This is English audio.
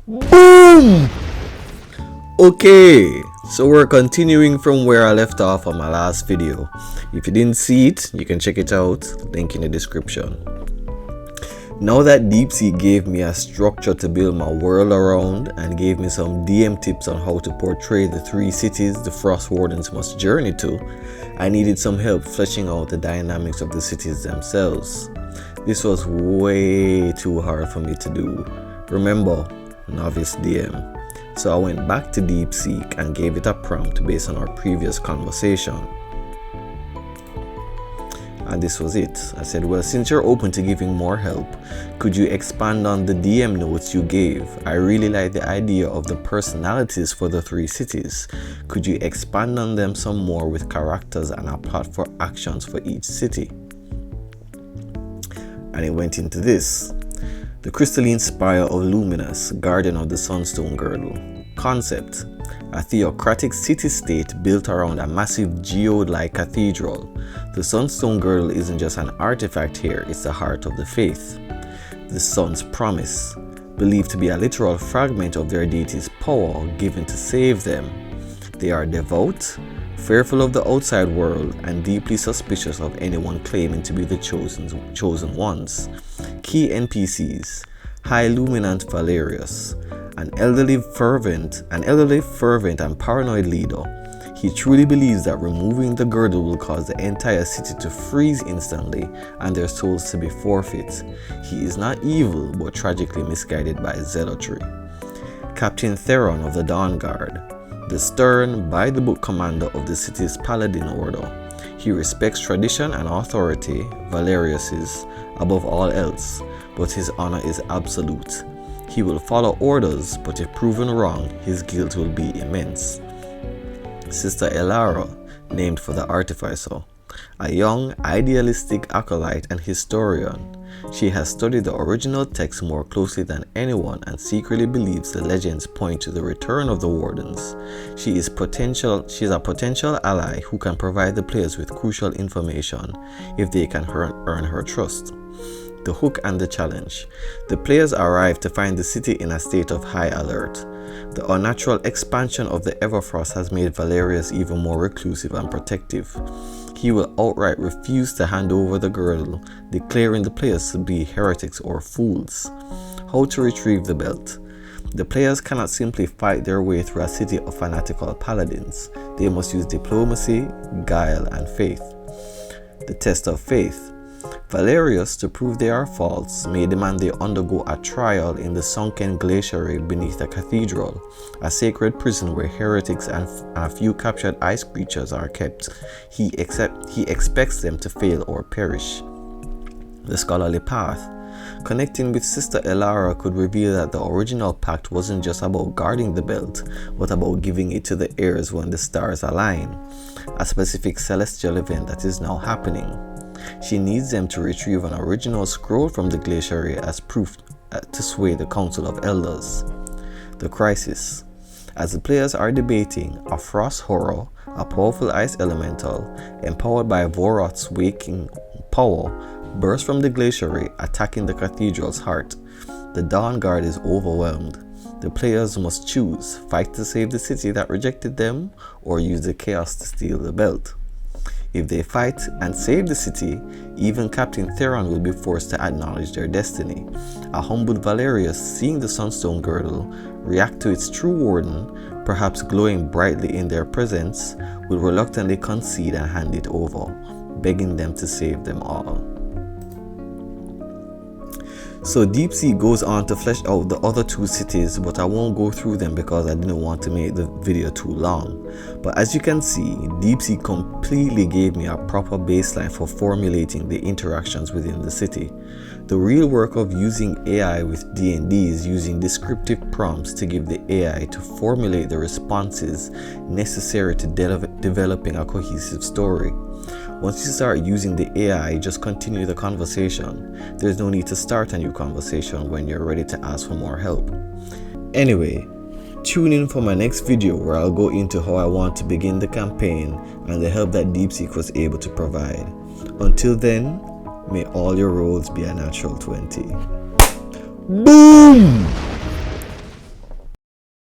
Boom! Okay, so we're continuing from where I left off on my last video. If you didn't see it, you can check it out, link in the description. Now that DeepSeek gave me a structure to build my world around and gave me some DM tips on how to portray the 3 cities the Frost Wardens must journey to, I needed some help fleshing out the dynamics of the cities themselves. This was way too hard for me to do. Remember, novice DM. So I went back to DeepSeek and gave it a prompt based on our previous conversation. And this was it. I said, well, since you're open to giving more help, could you expand on the DM notes you gave? I really like the idea of the personalities for the 3 cities. Could you expand on them some more with characters and a plot for actions for each city? And it went into this. The crystalline spire of Luminous, guardian of the Sunstone Girdle. Concept: a theocratic city-state built around a massive geode-like cathedral. The Sunstone Girdle isn't just an artifact here, it's the heart of the faith. The Sun's promise, believed to be a literal fragment of their deity's power given to save them. They are devout, fearful of the outside world, and deeply suspicious of anyone claiming to be the chosen ones. Key NPCs: High Luminant Valerius, an elderly fervent and paranoid leader. He truly believes that removing the girdle will cause the entire city to freeze instantly and their souls to be forfeit. He is not evil, but tragically misguided by zealotry. Captain Theron of the Dawn Guard, the stern, by-the-book commander of the city's paladin order. He respects tradition and authority, Valerius's, above all else, but his honor is absolute. He will follow orders, but if proven wrong, his guilt will be immense. Sister Elara, named for the Artificer, a young, idealistic acolyte and historian. She has studied the original text more closely than anyone and secretly believes the legends point to the return of the Wardens. She is a potential ally who can provide the players with crucial information if they can earn her trust. The hook and the challenge. The players arrive to find the city in a state of high alert. The unnatural expansion of the Everfrost has made Valerius even more reclusive and protective. He will outright refuse to hand over the girdle, declaring the players to be heretics or fools. How to retrieve the belt. The players cannot simply fight their way through a city of fanatical paladins. They must use diplomacy, guile, and faith. The test of faith. Valerius, to prove they are false, may demand they undergo a trial in the sunken glacier beneath the cathedral, a sacred prison where heretics and a few captured ice creatures are kept. He expects them to fail or perish. The scholarly path. Connecting with Sister Elara could reveal that the original pact wasn't just about guarding the belt, but about giving it to the heirs when the stars align, a specific celestial event that is now happening. She needs them to retrieve an original scroll from the glacier as proof to sway the Council of Elders. The crisis. As the players are debating, a frost horror, a powerful ice elemental, empowered by Voroth's waking power, bursts from the glacier, attacking the cathedral's heart. The Dawn Guard is overwhelmed. The players must choose: fight to save the city that rejected them, or use the chaos to steal the belt. If they fight and save the city, even Captain Theron will be forced to acknowledge their destiny. A humbled Valerius, seeing the Sunstone Girdle react to its true warden, perhaps glowing brightly in their presence, will reluctantly concede and hand it over, begging them to save them all. So DeepSeek goes on to flesh out the other 2 cities, but I won't go through them because I didn't want to make the video too long. But as you can see, DeepSeek completely gave me a proper baseline for formulating the interactions within the city. The real work of using AI with D&D is using descriptive prompts to give the AI to formulate the responses necessary to developing a cohesive story. Once you start using the AI, just continue the conversation. There's no need to start a new conversation when you're ready to ask for more help. Anyway, tune in for my next video where I'll go into how I want to begin the campaign and the help that DeepSeek was able to provide. Until then, may all your roads be a natural 20. Boom!